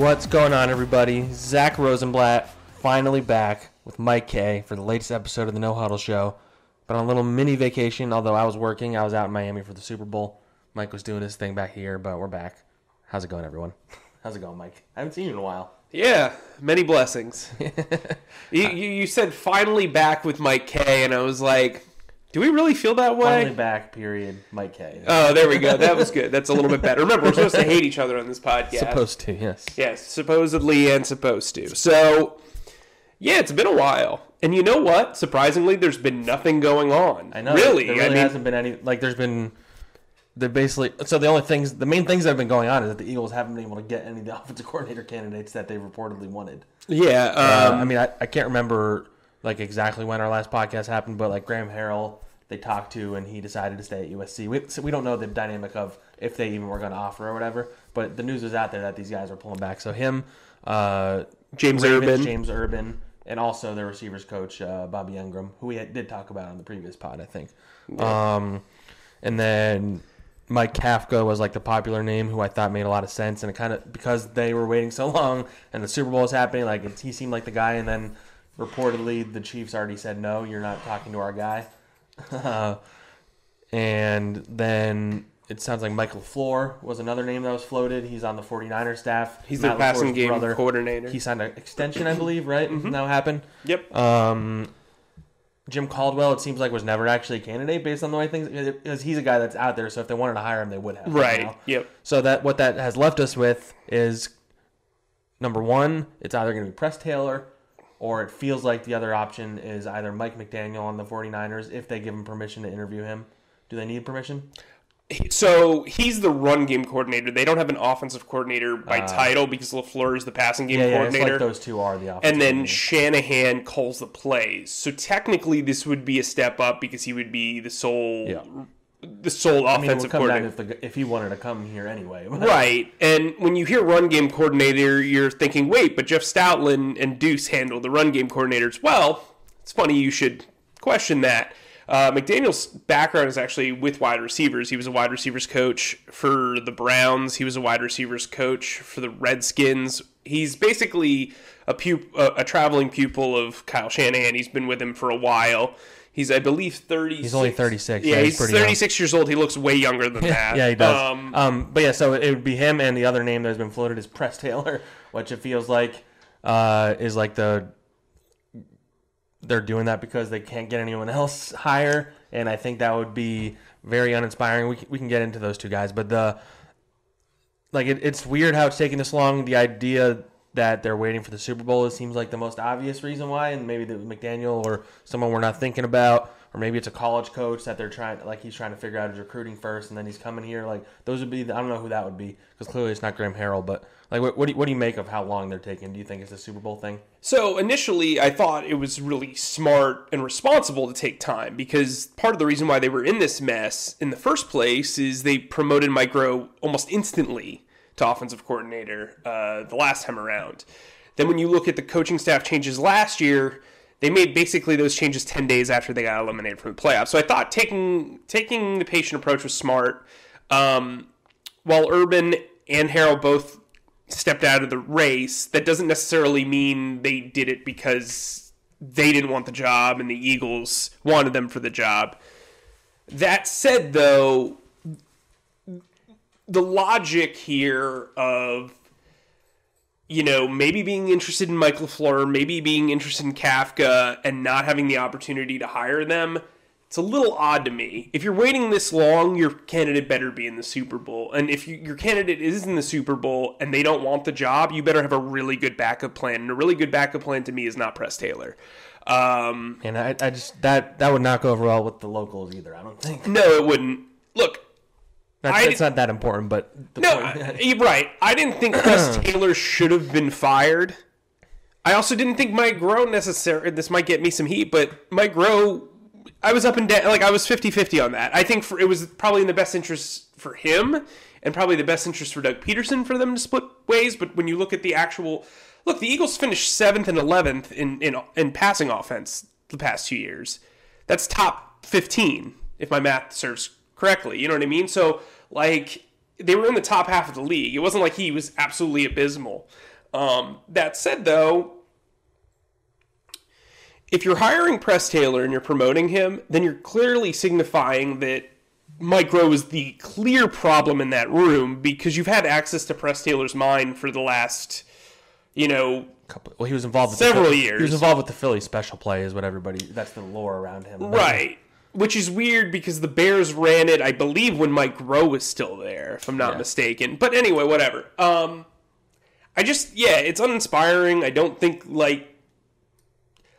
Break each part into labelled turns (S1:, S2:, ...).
S1: What's going on, everybody? Zack Rosenblatt finally back with Mike Kaye for the latest episode of the No Huddle Show. Been on a little mini vacation, although I was working. I was out in Miami for the Super Bowl. Mike was doing his thing back here, but we're back. How's it going, everyone? How's it going, Mike? I haven't seen you in a while.
S2: Yeah, many blessings. you said finally back with Mike Kaye, and I was like, do we really feel that way?
S1: Finally back, period, Mike Kaye.
S2: Oh, there we go. That was good. That's a little bit better. Remember, we're supposed to hate each other on this podcast.
S1: Supposed to, yes.
S2: Yes, supposedly and supposed to. So, yeah, it's been a while. And you know what? Surprisingly, there's been nothing going on.
S1: I know.
S2: Really?
S1: There really hasn't been any, like, there's been... They're basically, so the main things that have been going on is that the Eagles haven't been able to get any of the offensive coordinator candidates that they reportedly wanted.
S2: Yeah.
S1: I mean, I can't remember like exactly when our last podcast happened, but like Graham Harrell, they talked to, and he decided to stay at USC. We don't know the dynamic of if they even were going to offer or whatever, but the news was out there that these guys are pulling back. So him,
S2: James
S1: Urban, and also their receivers coach, Bobby Engram, who we did talk about on the previous pod, I think. Yeah. And then Mike Kafka was like the popular name who I thought made a lot of sense, and it kind of, because they were waiting so long and the Super Bowl was happening, like he seemed like the guy, and then reportedly the Chiefs already said, no, you're not talking to our guy. And then it sounds like Michael LaFleur was another name that was floated. He's on the 49ers staff.
S2: He's the passing game coordinator.
S1: He signed an extension, I believe, right? Mm-hmm. That happened?
S2: Yep.
S1: Jim Caldwell, it seems like, was never actually a candidate based on the way things, because he's a guy that's out there, so if they wanted to hire him, they would have.
S2: Right, yep.
S1: So what that has left us with is, number one, it's either going to be Press Taylor, or it feels like the other option is either Mike McDaniel on the 49ers, if they give him permission to interview him. Do they need permission?
S2: So he's the run game coordinator. They don't have an offensive coordinator by title because LaFleur is the passing game coordinator.
S1: It's like those two are the offensive
S2: and then Shanahan calls the plays. So technically this would be a step up because he would be the sole offensive coordinator.
S1: If he wanted to come here anyway.
S2: Right. And when you hear run game coordinator, you're thinking, wait, but Jeff Stoutland and Deuce handle the run game coordinators. Well, it's funny you should question that. McDaniel's background is actually with wide receivers. He was a wide receivers coach for the Browns. He was a wide receivers coach for the Redskins. He's basically a traveling pupil of Kyle Shanahan. He's been with him for a while. He's, I believe, 36.
S1: He's only 36.
S2: Yeah, he's 36 years old. He looks way younger than that.
S1: Yeah, he does. But yeah, so it would be him, and the other name that has been floated is Press Taylor, which it feels like is like they're doing that because they can't get anyone else higher, and I think that would be very uninspiring. We can get into those two guys, but it's weird how it's taking this long. The idea that they're waiting for the Super Bowl, it seems like the most obvious reason why, and maybe the McDaniel or someone we're not thinking about, or maybe it's a college coach that he's trying to figure out his recruiting first, and then he's coming here. Like, those would be, I don't know who that would be, because clearly it's not Graham Harrell, but like, what do you make of how long they're taking? Do you think it's a Super Bowl thing?
S2: So initially, I thought it was really smart and responsible to take time, because part of the reason why they were in this mess in the first place is they promoted Mike Groh almost instantly to offensive coordinator the last time around. Then when you look at the coaching staff changes last year, they made basically those changes 10 days after they got eliminated from the playoffs. So I thought taking the patient approach was smart. While Urban and Harrell both stepped out of the race, that doesn't necessarily mean they did it because they didn't want the job and the Eagles wanted them for the job. That said, though, the logic here of, maybe being interested in Michael LaFleur, maybe being interested in Kafka, and not having the opportunity to hire them, it's a little odd to me. If you're waiting this long, your candidate better be in the Super Bowl. And if your candidate is in the Super Bowl and they don't want the job, you better have a really good backup plan. And a really good backup plan to me is not Press Taylor.
S1: And I just, that would not go over well with the locals either, I don't think.
S2: No, it wouldn't. Look.
S1: It's not that important, but...
S2: You're right. I didn't think Press Taylor should have been fired. I also didn't think Mike Groh necessarily... This might get me some heat, but Mike Groh... I was up and down. I was 50-50 on that. I think it was probably in the best interest for him and probably the best interest for Doug Pederson for them to split ways. But when you look at the actual... Look, the Eagles finished 7th and 11th in passing offense the past 2 years. That's top 15, if my math serves correctly. You know what I mean? So, they were in the top half of the league. It wasn't like he was absolutely abysmal. That said, though, if you're hiring Press Taylor and you're promoting him, then you're clearly signifying that Mike Rowe is the clear problem in that room because you've had access to Press Taylor's mind for the last,
S1: he was involved with
S2: several years.
S1: He was involved with the Philly special play, is what that's the lore around him.
S2: Right. Which is weird because the Bears ran it, I believe, when Mike Rowe was still there, if I'm not mistaken. But anyway, whatever. It's uninspiring. I don't think,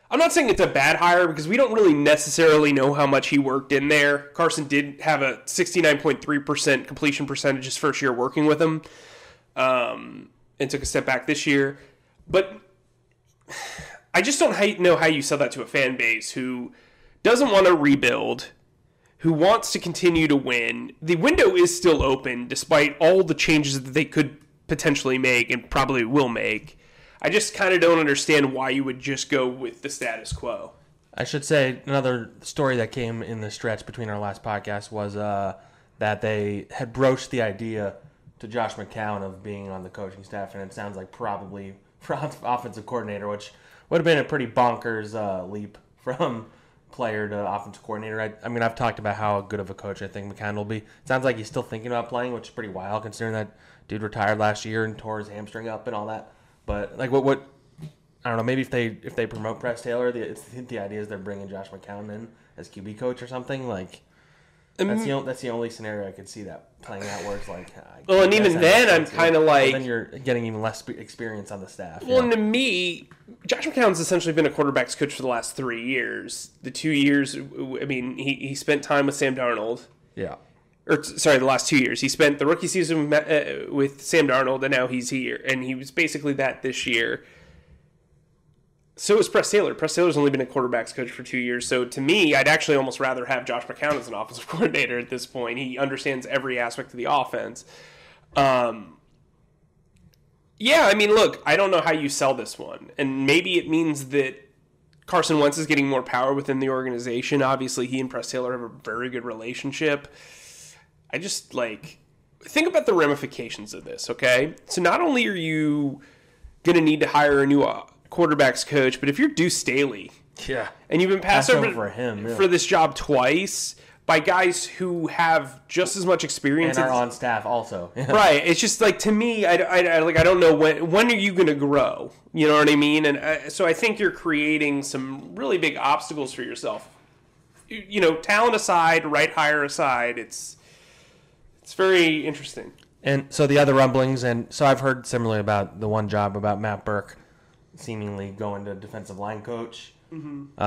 S2: I'm not saying it's a bad hire because we don't really necessarily know how much he worked in there. Carson did have a 69.3% completion percentage his first year working with him, and took a step back this year. But I just don't know how you sell that to a fan base who doesn't want to rebuild, who wants to continue to win. The window is still open despite all the changes that they could potentially make and probably will make. I just kind of don't understand why you would just go with the status quo.
S1: I should say another story that came in the stretch between our last podcast was that they had broached the idea to Josh McCown of being on the coaching staff, and it sounds like probably for offensive coordinator, which would have been a pretty bonkers leap from player to offensive coordinator. I've talked about how good of a coach I think McCown will be. It sounds like he's still thinking about playing, which is pretty wild considering that dude retired last year and tore his hamstring up and all that. But what I don't know. Maybe if they promote Press Taylor, the idea is they're bringing Josh McCown in as QB coach or something. That's the only scenario I could see that playing out where it's
S2: and even then I'm kind of like,
S1: then you're getting even less experience on the staff.
S2: Well, and to me, Josh McCown's essentially been a quarterback's coach for the last 3 years. The 2 years, he spent time with Sam Darnold.
S1: Yeah.
S2: The last 2 years. He spent the rookie season with Sam Darnold, and now he's here. And he was basically that this year. So is Press Taylor. Press Taylor's only been a quarterback's coach for 2 years. So to me, I'd actually almost rather have Josh McCown as an offensive coordinator at this point. He understands every aspect of the offense. Look, I don't know how you sell this one. And maybe it means that Carson Wentz is getting more power within the organization. Obviously, he and Press Taylor have a very good relationship. I just, think about the ramifications of this, okay? So not only are you going to need to hire a new quarterback's coach, but if you're Deuce Staley, and you've been passed over for this job twice by guys who have just as much experience
S1: and are on staff also,
S2: right? It's just to me, I don't know when are you going to grow? You know what I mean? And so I think you're creating some really big obstacles for yourself. Talent aside, right hire aside, it's very interesting.
S1: And so the other rumblings, and so I've heard similarly about the one job about Matt Burke seemingly going to defensive line coach. Mm-hmm.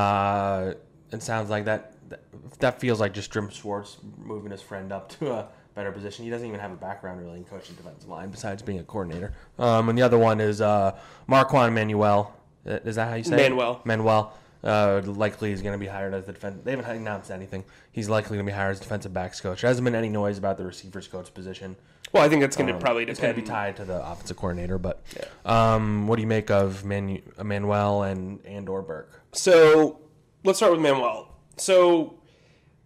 S1: It sounds like that feels like just Jim Schwartz moving his friend up to a better position. He doesn't even have a background really in coaching defensive line besides being a coordinator. And the other one is Marquand Manuel. Is that how you say it? Manuel. Likely is going to be hired as the defense. They haven't announced anything. He's likely going to be hired as defensive backs coach. There hasn't been any noise about the receivers coach position.
S2: Well, I think that's going to probably depend.
S1: It's going to be tied to the offensive coordinator. But what do you make of Manuel and or Burke?
S2: So let's start with Manuel. So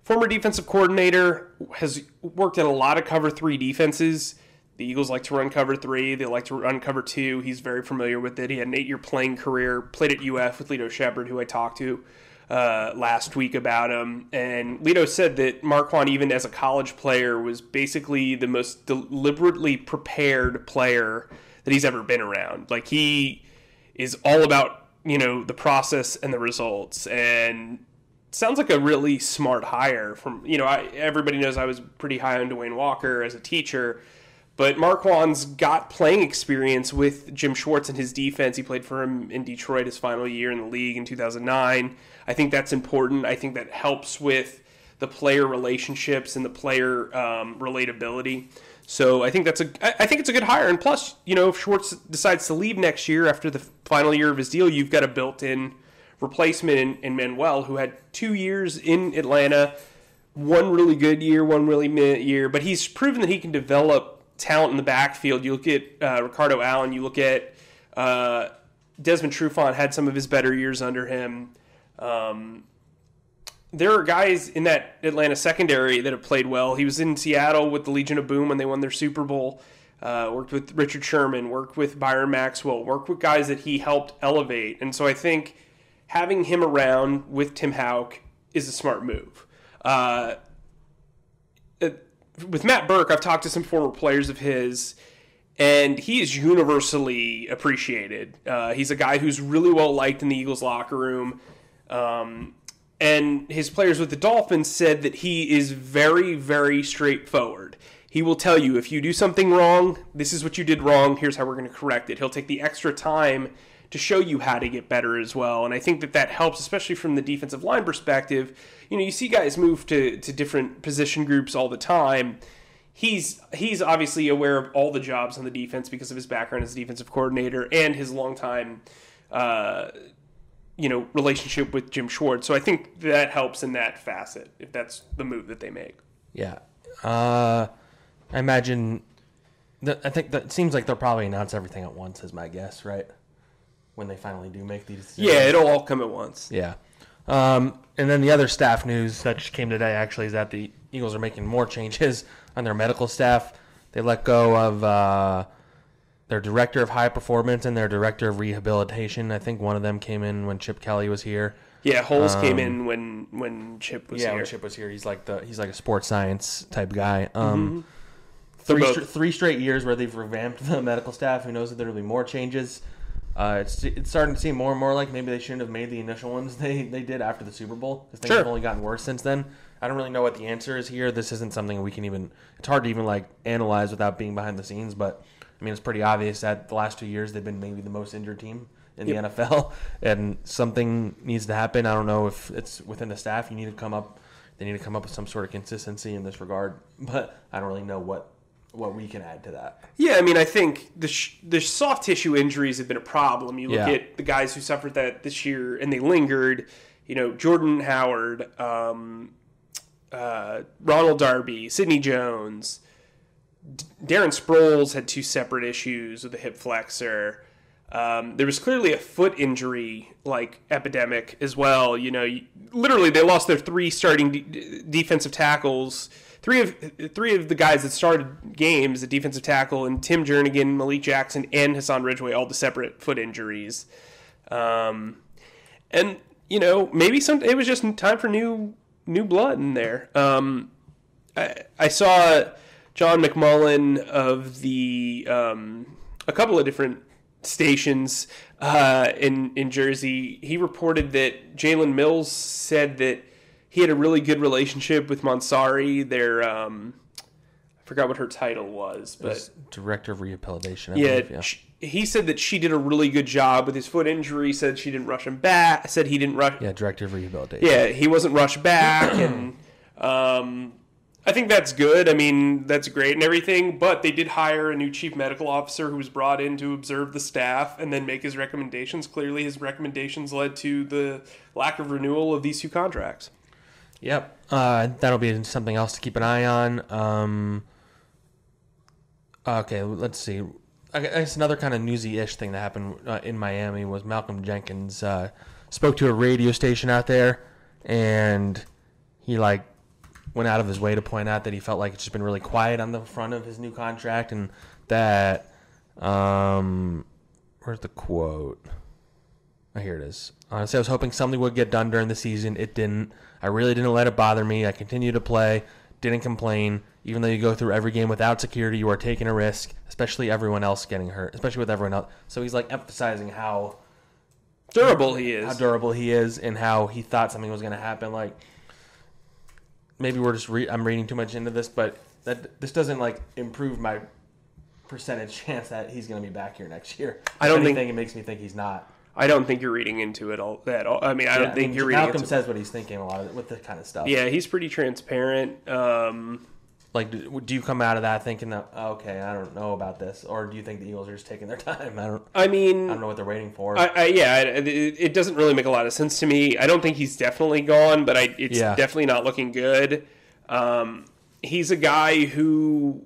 S2: former defensive coordinator, has worked in a lot of cover 3 defenses. The Eagles like to run cover 3. They like to run cover 2. He's very familiar with it. He had an 8-year playing career, played at UF with Lito Shepherd, who I talked to last week about him. And Lito said that Marquand, even as a college player, was basically the most deliberately prepared player that he's ever been around. He is all about, the process and the results. And sounds like a really smart hire. Everybody knows I was pretty high on Dwayne Walker as a teacher. But Marquand's got playing experience with Jim Schwartz and his defense. He played for him in Detroit his final year in the league in 2009. I think that's important. I think that helps with the player relationships and the player relatability. So I think it's a good hire. And plus, if Schwartz decides to leave next year after the final year of his deal, you've got a built-in replacement in Manuel, who had 2 years in Atlanta, one really good year, one really mid year. But he's proven that he can develop talent in the backfield. You look at Ricardo Allen, you look at Desmond Trufant had some of his better years under him. There are guys in that Atlanta secondary that have played well. He was in Seattle with the Legion of Boom when they won their Super Bowl. worked with Richard Sherman, worked with Byron Maxwell, worked with guys that he helped elevate. And so I think having him around with Tim Houck is a smart move. With Matt Burke, I've talked to some former players of his, and he is universally appreciated. He's a guy who's really well liked in the Eagles locker room. And his players with the Dolphins said that he is very, very straightforward. He will tell you, if you do something wrong, this is what you did wrong, here's how we're going to correct it. He'll take the extra time to show you how to get better as well. And I think that helps, especially from the defensive line perspective. You see guys move to different position groups all the time. He's obviously aware of all the jobs on the defense because of his background as a defensive coordinator and his longtime relationship with Jim Schwartz. So I think that helps in that facet, if that's the move that they make.
S1: Yeah. I imagine I think that it seems like they'll probably announce everything at once, is my guess, right? When they finally do make these decisions.
S2: Yeah, it'll all come at once.
S1: Yeah. And then the other staff news that just came today, actually, is that the Eagles are making more changes on their medical staff. They let go of their director of high performance and their director of rehabilitation. I think one of them came in when Chip Kelly was here.
S2: Yeah, Holes came in when Chip was here.
S1: Yeah, when Chip was here. He's like a sports science type guy. Three straight years where they've revamped the medical staff. Who knows if there'll be more changes. It's starting to seem more and more like maybe they shouldn't have made the initial ones they did after the Super Bowl, because things have only gotten worse since then. I don't really know what the answer is here. This isn't something we can even – it's hard to even analyze without being behind the scenes, but I mean it's pretty obvious that the last 2 years they've been maybe the most injured team in the NFL, and something needs to happen. I don't know if it's within the staff. They need to come up with some sort of consistency in this regard, but I don't really know what we can add to that. Yeah,
S2: I mean, I think the soft tissue injuries have been a problem. You look at the guys who suffered that this year, and they lingered. Jordan Howard, Ronald Darby, Sidney Jones, Darren Sproles had 2 separate issues with a hip flexor. There was clearly a foot injury epidemic as well. Literally they lost their 3 starting defensive tackles. Three of the guys that started games, the defensive tackle, and Tim Jernigan, Malik Jackson, and Hassan Ridgeway, all to separate foot injuries. And maybe it was just time for new blood in there. I saw John McMullen of the a couple of different stations in Jersey. He reported that Jalen Mills said that he had a really good relationship with Mansari. Their I forgot what her title was, but
S1: director of rehabilitation.
S2: I believe. He said that she did a really good job with his foot injury. Said she didn't rush him back. Said he didn't rush.
S1: Yeah, director of rehabilitation.
S2: Yeah, he wasn't rushed back, and I think that's good. I mean, that's great and everything. But they did hire a new chief medical officer who was brought in to observe the staff and then make his recommendations. Clearly, his recommendations led to the lack of renewal of these 2 contracts.
S1: Yep, that'll be something else to keep an eye on. Okay, let's see. I guess another kind of newsy-ish thing that happened in Miami was Malcolm Jenkins spoke to a radio station out there, and he went out of his way to point out that he felt like it's just been really quiet on the front of his new contract, and that where's the quote? Oh, here it is. Honestly, I was hoping something would get done during the season. It didn't. I really didn't let it bother me. I continued to play, didn't complain. Even though you go through every game without security, you are taking a risk, especially everyone else getting hurt, especially with everyone else. So he's emphasizing how
S2: durable he is,
S1: and how he thought something was going to happen. Maybe we're just I'm reading too much into this, but this doesn't improve my percentage chance that he's going to be back here next year.
S2: I don't
S1: think it makes me think he's not.
S2: I don't think you're reading into it all. I mean, I don't think you're reading.
S1: Malcolm says what he's thinking a lot with this kind of stuff.
S2: Yeah, he's pretty transparent.
S1: Do you come out of that thinking that okay, I don't know about this, or do you think the Eagles are just taking their time? I don't know what they're waiting for.
S2: It doesn't really make a lot of sense to me. I don't think he's definitely gone, but it's definitely not looking good. He's a guy who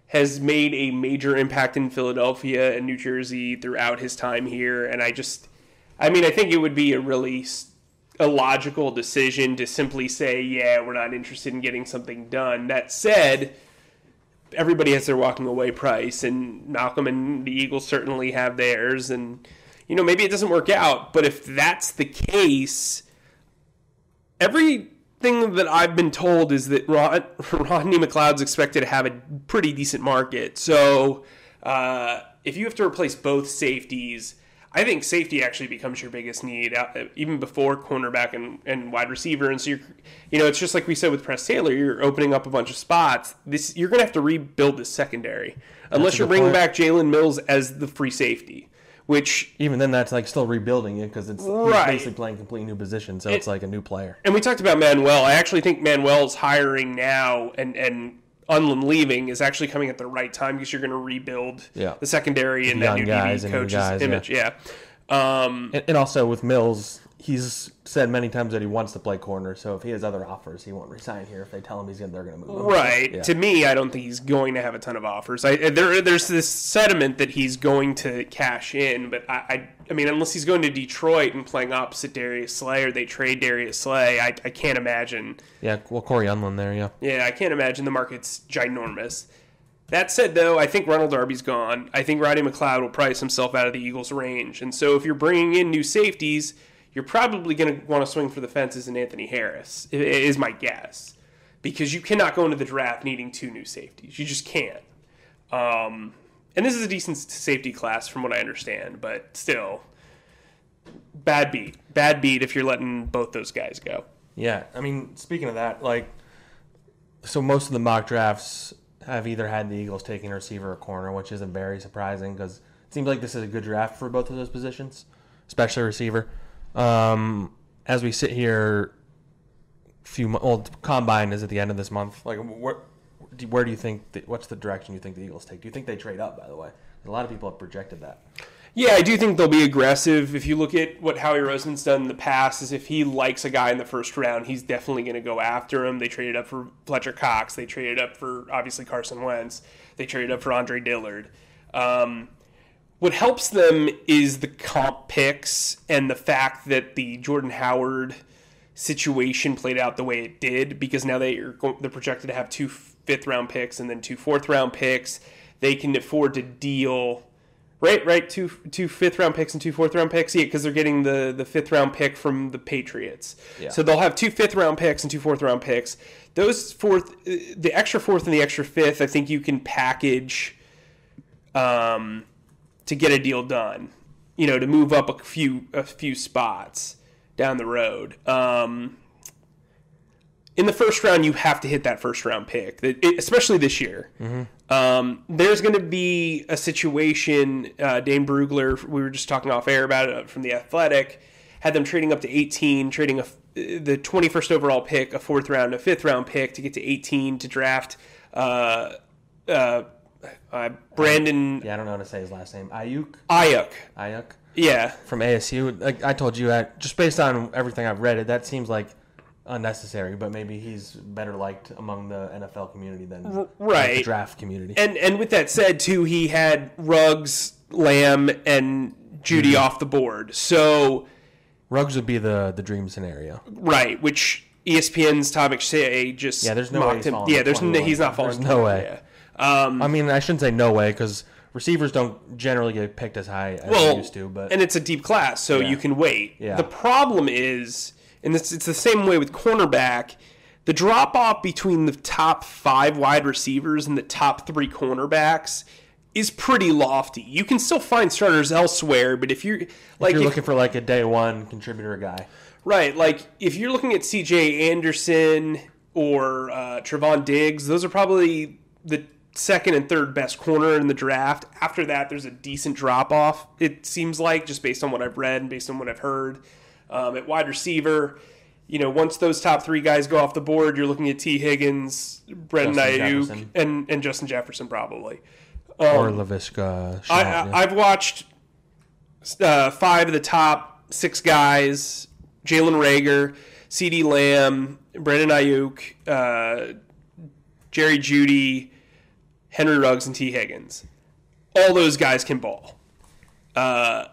S2: has made a major impact in Philadelphia and New Jersey throughout his time here, and I think it would be a logical decision to simply say, yeah, we're not interested in getting something done. That said, everybody has their walking away price, and Malcolm and the Eagles certainly have theirs, and maybe it doesn't work out, but if that's the case, everything that I've been told is that Rodney McLeod's expected to have a pretty decent market. So if you have to replace both safeties, I think safety actually becomes your biggest need, even before cornerback and wide receiver. And so it's just like we said with Press Taylor, you're opening up a bunch of spots. You're going to have to rebuild the secondary unless you're bringing back Jalen Mills as the free safety. Which
S1: even then, that's like still rebuilding it because it's basically playing completely new position, so it's like a new player.
S2: And we talked about Manuel. I actually think Manuel's hiring now and Unlin leaving is actually coming at the right time because you're going to rebuild the secondary and that new DB coach's image. Yeah.
S1: And also with Mills, he's said many times that he wants to play corner, so if he has other offers, he won't resign here if they tell him they're going to move him.
S2: Right. Yeah. To me, I don't think he's going to have a ton of offers. There's this sentiment that he's going to cash in, but I mean, unless he's going to Detroit and playing opposite Darius Slay or they trade Darius Slay, I can't imagine.
S1: Yeah, well, Corey Unlin there, yeah.
S2: Yeah, I can't imagine the market's ginormous. That said, though, I think Ronald Darby's gone. I think Rodney McLeod will price himself out of the Eagles' range. And so if you're bringing in new safeties, you're probably going to want to swing for the fences in Anthony Harris, is my guess. Because you cannot go into the draft needing 2 new safeties. You just can't. And this is a decent safety class from what I understand, but still, bad beat. Bad beat if you're letting both those guys go.
S1: Yeah, I mean, speaking of that, so most of the mock drafts have either had the Eagles taking a receiver or corner, which isn't very surprising because it seems like this is a good draft for both of those positions, especially receiver. As we sit here, Combine is at the end of this month. Where do you think? What's the direction you think the Eagles take? Do you think they trade up? By the way, a lot of people have projected that.
S2: Yeah, I do think they'll be aggressive. If you look at what Howie Roseman's done in the past, is if he likes a guy in the first round, he's definitely going to go after him. They traded up for Fletcher Cox. They traded up for obviously Carson Wentz. They traded up for Andre Dillard. What helps them is the comp picks and the fact that the Jordan Howard situation played out the way it did, because now they're projected to have 2 fifth-round picks and then 2 fourth-round picks. They can afford to deal, right, 2 fifth-round picks and 2 fourth-round picks. Yeah, because they're getting the fifth-round pick from the Patriots. Yeah. So they'll have 2 fifth-round picks and 2 fourth-round picks. Those the extra fourth and the extra fifth, I think you can package to get a deal done, to move up a few spots down the road. In the first round, you have to hit that first round pick, especially this year. Mm-hmm. There's going to be a situation, Dane Brugler, we were just talking off air about it from The Athletic, had them trading up to 18, trading the 21st overall pick, a 4th round, a 5th round pick to get to 18 to draft Brandon.
S1: Yeah, I don't know how to say his last name. Ayuk.
S2: Yeah.
S1: From ASU. I told you that just based on everything I've read, that seems like unnecessary, but maybe he's better liked among the NFL community than the draft community.
S2: And with that said, too, he had Ruggs, Lamb, and Judy off the board. So
S1: Ruggs would be the dream scenario.
S2: Right, which ESPN's Tom McShay just
S1: there's no way he's falling.
S2: Yeah, he's not falling.
S1: There's no way. Yeah. I mean, I shouldn't say no way because receivers don't generally get picked as high as they used to. And
S2: it's a deep class, so you can wait. Yeah. The problem is, and it's the same way with cornerback, the drop-off between the top 5 wide receivers and the top 3 cornerbacks is pretty lofty. You can still find starters elsewhere, but if you're
S1: looking for a day one contributor guy.
S2: Right, if you're looking at C.J. Anderson or Trevon Diggs, those are probably the second and third best corner in the draft. After that, there's a decent drop-off, it seems like, just based on what I've read and based on what I've heard. At wide receiver, once those top 3 guys go off the board, you're looking at T. Higgins, Brendan Ayuk, and Justin Jefferson probably.
S1: Or Laviska.
S2: I've watched 5 of the top 6 guys, Jalen Reagor, CeeDee Lamb, Brendan Ayuk, Jerry Jeudy, Henry Ruggs, and T. Higgins. All those guys can ball. Jalen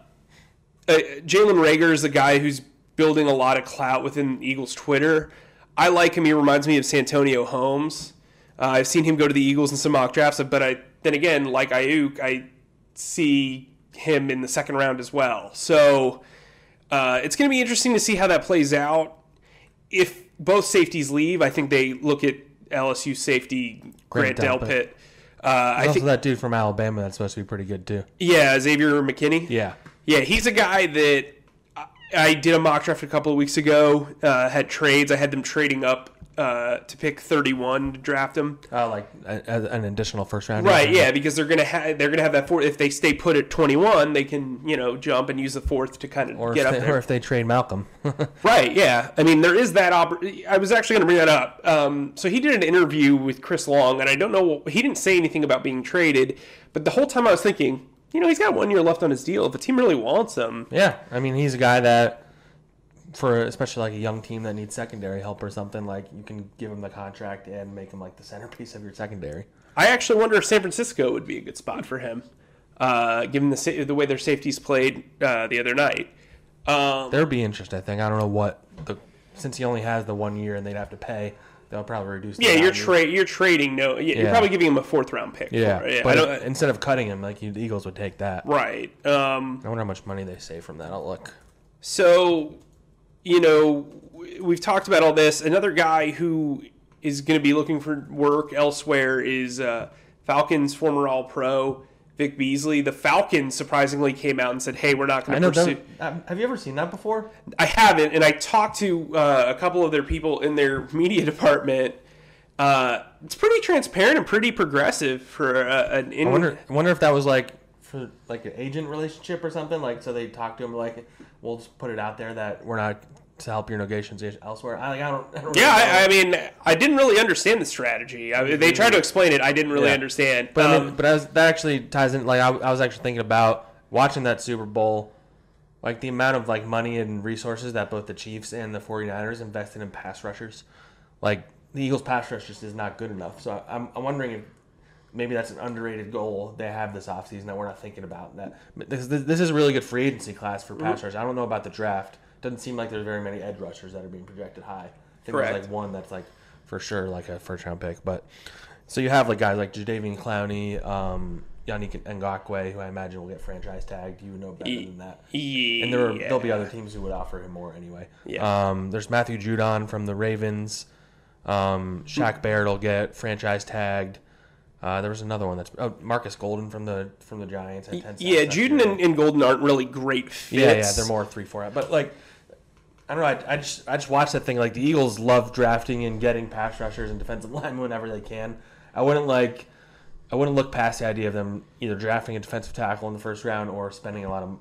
S2: Reagor is the guy who's building a lot of clout within Eagles Twitter. I like him. He reminds me of Santonio Holmes. I've seen him go to the Eagles in some mock drafts, but then again, like Ayuk, I see him in the second round as well. So it's going to be interesting to see how that plays out. If both safeties leave, I think they look at LSU safety Grant Delpit.
S1: I think that dude from Alabama that's supposed to be pretty good too.
S2: Yeah, Xavier McKinney.
S1: Yeah,
S2: he's a guy that I did a mock draft a couple of weeks ago. Had trades. I had them trading up to pick 31 to draft him.
S1: Like an additional first round.
S2: Right, yeah, because they're gonna have that fourth. If they stay put at 21, they can jump and use the fourth to kind of get up there.
S1: Or if they trade Malcolm.
S2: Right, yeah. I mean, there is that. I was actually going to bring that up. So he did an interview with Chris Long, and I don't know. He didn't say anything about being traded, but the whole time I was thinking, he's got 1 year left on his deal. If the team really wants him,
S1: yeah. I mean, he's a guy that, for especially like a young team that needs secondary help or something, like you can give him the contract and make him like the centerpiece of your secondary.
S2: I actually wonder if San Francisco would be a good spot for him, given the way their safeties played the other night.
S1: There would be interest, I think. I don't know since he only has the 1 year and they'd have to pay, they'll probably reduce.
S2: Yeah, you're trading. You're probably giving him a 4th round pick.
S1: Yeah,
S2: for it.
S1: But instead of cutting him, like the Eagles would take that.
S2: Right.
S1: I wonder how much money they save from that outlook.
S2: So, we've talked about all this. Another guy who is going to be looking for work elsewhere is Falcons former All-Pro Vic Beasley. The Falcons surprisingly came out and said, "Hey, we're not going to pursue."
S1: Have you ever seen that before?
S2: I haven't, and I talked to a couple of their people in their media department. It's pretty transparent and pretty progressive for an.
S1: I wonder if that was like for like an agent relationship or something. Like, so they talked to him like, "We'll just put it out there that we're not to help your negotiations elsewhere." I don't really know.
S2: I mean, I didn't really understand the strategy. They tried to explain it. I didn't really understand.
S1: But that actually ties in. Like, I was actually thinking about watching that Super Bowl, like the amount of like money and resources that both the Chiefs and the 49ers invested in pass rushers. Like, the Eagles' pass rush just is not good enough. So I'm wondering if maybe that's an underrated goal they have this offseason that we're not thinking about. This is a really good free agency class for pass rush. I don't know about the draft. Doesn't seem like there's very many edge rushers that are being projected high. I think there's like one that's like for sure like a first round pick. But so you have like guys like Jadeveon Clowney, Yannick Ngakoue, who I imagine will get franchise tagged. You would know better than that.
S2: Yeah.
S1: And there'll be other teams who would offer him more anyway. Yeah. There's Matthew Judon from the Ravens. Shaq Barrett will get franchise tagged. There was another one that's Marcus Golden from the Giants. Had 10
S2: yeah, Judon and Golden aren't really great fits.
S1: Yeah, they're more 3-4. But like, I don't know. I just watched that thing. Like, the Eagles love drafting and getting pass rushers and defensive linemen whenever they can. I wouldn't look past the idea of them either drafting a defensive tackle in the first round or spending a lot of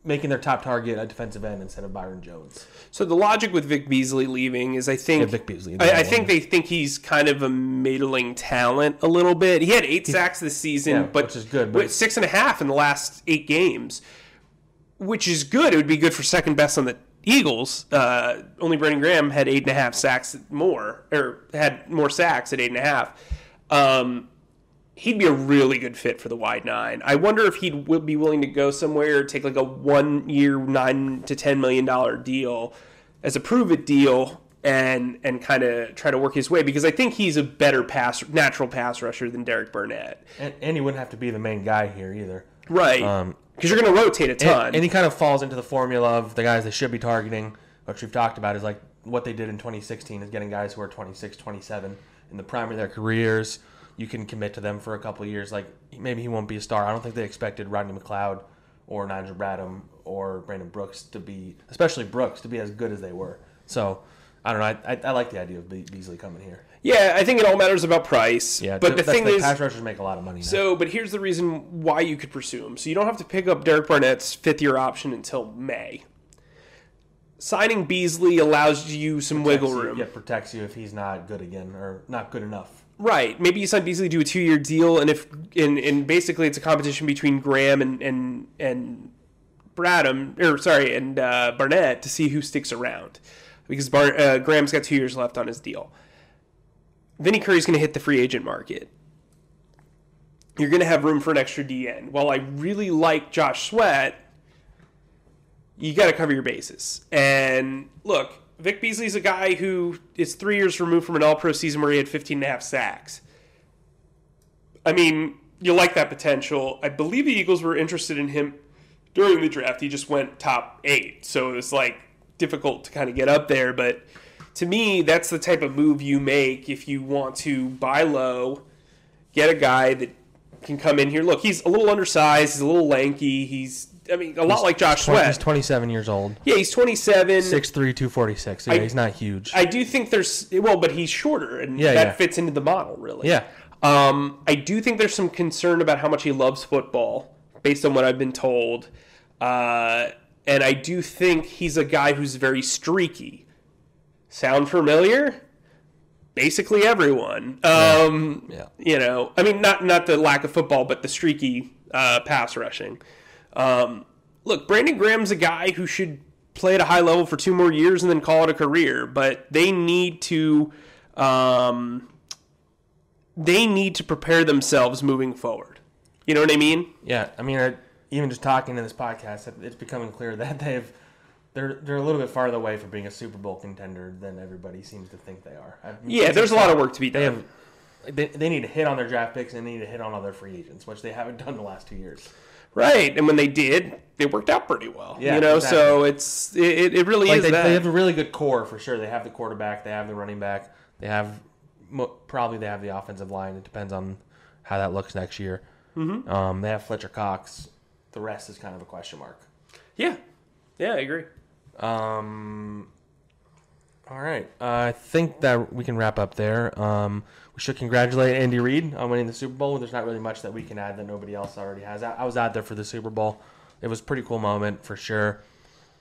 S1: making their top target a defensive end instead of Byron Jones.
S2: So the logic with Vic Beasley leaving is, I think
S1: Vic Beasley.
S2: I think they think he's kind of a middling talent a little bit. He had 8 sacks this season, but
S1: which is good. But
S2: 6.5 in the last 8 games, which is good. It would be good for second best on the Eagles. Only Brandon Graham had 8.5 sacks more, or had more sacks at 8.5. He'd be a really good fit for the wide 9. I wonder if he would be willing to go somewhere, take like a 1 year, $9 to $10 million deal as a prove-it deal, and kind of try to work his way, because I think he's a better natural pass rusher than Derek Burnett.
S1: And he wouldn't have to be the main guy here either.
S2: Right. Because you're going to rotate a ton.
S1: And he kind of falls into the formula of the guys they should be targeting, which we've talked about, is like what they did in 2016 is getting guys who are 26, 27 in the prime of their careers. You can commit to them for a couple of years. Like, maybe he won't be a star. I don't think they expected Rodney McLeod or Nigel Bradham or Brandon Brooks to be, especially Brooks, to be as good as they were. So, I don't know. I like the idea of Beasley coming here.
S2: Yeah, I think it all matters about price.
S1: Yeah,
S2: but the thing is,
S1: pass rushers make a lot of money now.
S2: But here's the reason why you could pursue him. So you don't have to pick up Derek Barnett's 5th-year option until May. Signing Beasley allows you some wiggle room.
S1: Yeah, protects you if he's not good again or not good enough.
S2: Right. Maybe you sign Beasley to a 2-year deal, and and basically it's a competition between Graham and Bradham, and Barnett, to see who sticks around, because Graham's got 2 years left on his deal. Vinny Curry's going to hit the free agent market. You're going to have room for an extra DN. While I really like Josh Sweat, you got to cover your bases. And look, Vic Beasley's a guy who is 3 years removed from an all-pro season where he had 15.5 sacks. I mean, you like that potential. I believe the Eagles were interested in him during the draft. He just went top 8, so it was difficult to kind of get up there. But to me, that's the type of move you make if you want to buy low, get a guy that can come in here. Look, he's a little undersized, he's a little lanky, he's a lot like Josh Sweat.
S1: He's 27 years old.
S2: Yeah, he's 27.
S1: 6'3", 246. Yeah, he's not huge.
S2: I do think but he's shorter, and that fits into the model, really.
S1: Yeah.
S2: I do think there's some concern about how much he loves football, based on what I've been told. And I do think he's a guy who's very streaky. Sound familiar? Basically everyone.
S1: Yeah.
S2: Not the lack of football, but the streaky pass rushing. Look, Brandon Graham's a guy who should play at a high level for 2 more years and then call it a career, but they need to prepare themselves moving forward. You know what I mean?
S1: Yeah, even just talking in this podcast, it's becoming clear that they're a little bit farther away from being a Super Bowl contender than everybody seems to think they are.
S2: There's a lot of work to be done.
S1: They need to hit on their draft picks and they need to hit on all their free agents, which they haven't done the last 2 years.
S2: Right, and when they did, it worked out pretty well. Yeah,
S1: exactly.
S2: So it really is that.
S1: They have a really good core for sure. They have the quarterback, they have the running back, they have the offensive line. It depends on how that looks next year. Mm-hmm. They have Fletcher Cox. The rest is kind of a question mark.
S2: Yeah, I agree.
S1: All right. I think that we can wrap up there. We should congratulate Andy Reid on winning the Super Bowl. There's not really much that we can add that nobody else already has. I was out there for the Super Bowl. It was a pretty cool moment for sure.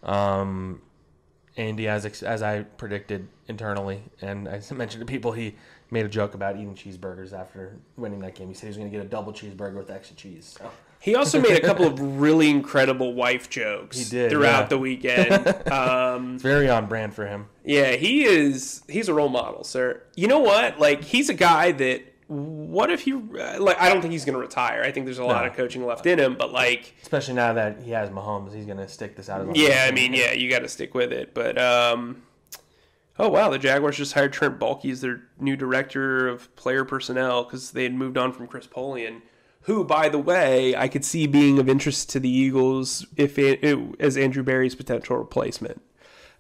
S1: Andy, as I predicted internally, and I mentioned to people, he made a joke about eating cheeseburgers after winning that game. He said he was going to get a double cheeseburger with extra cheese. So.
S2: He also made a couple of really incredible wife jokes throughout the weekend.
S1: It's very on brand for him.
S2: Yeah, he's a role model, sir. You know what? He's a guy that, what if he, I don't think he's going to retire. I think there's a lot of coaching left in him, but
S1: especially now that he has Mahomes, he's going to stick this out.
S2: You got to stick with it. But, oh, wow, the Jaguars just hired Trent Baalke as their new director of player personnel because they had moved on from Chris Polian, who, by the way, I could see being of interest to the Eagles as Andrew Berry's potential replacement.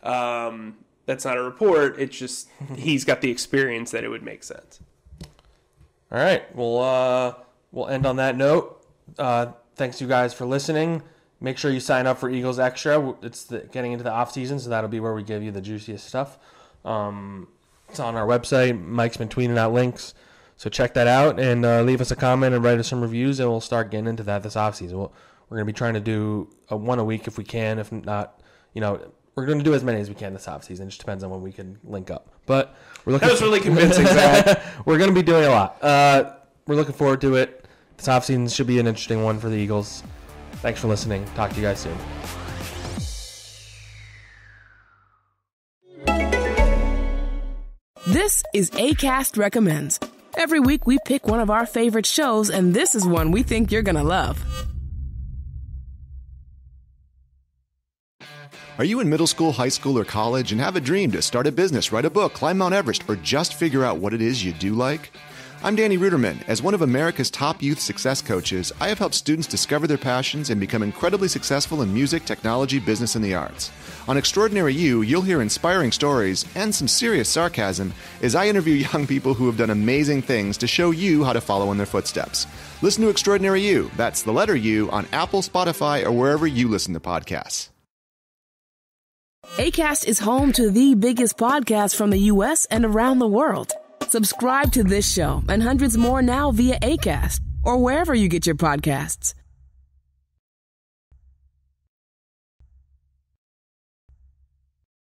S2: That's not a report. It's just he's got the experience that it would make sense.
S1: All right. We'll end on that note. Thanks, you guys, for listening. Make sure you sign up for Eagles Extra. It's getting into the offseason, so that'll be where we give you the juiciest stuff. It's on our website. Mike's been tweeting out links. So check that out and leave us a comment and write us some reviews, and we'll start getting into that this offseason. We're going to be trying to do one a week if we can. If not, we're going to do as many as we can this offseason. It just depends on when we can link up. But we're looking.
S2: That was really convincing, Zack.
S1: We're going to be doing a lot. We're looking forward to it. This offseason should be an interesting one for the Eagles. Thanks for listening. Talk to you guys soon.
S3: This is Acast Recommends. Every week we pick one of our favorite shows, and this is one we think you're going to love.
S4: Are you in middle school, high school, or college and have a dream to start a business, write a book, climb Mount Everest, or just figure out what it is you do like? I'm Danny Ruderman. As one of America's top youth success coaches, I have helped students discover their passions and become incredibly successful in music, technology, business, and the arts. On Extraordinary You, you'll hear inspiring stories and some serious sarcasm as I interview young people who have done amazing things to show you how to follow in their footsteps. Listen to Extraordinary You, that's the letter U, on Apple, Spotify, or wherever you listen to podcasts.
S3: Acast is home to the biggest podcasts from the U.S. and around the world. Subscribe to this show and hundreds more now via Acast or wherever you get your podcasts.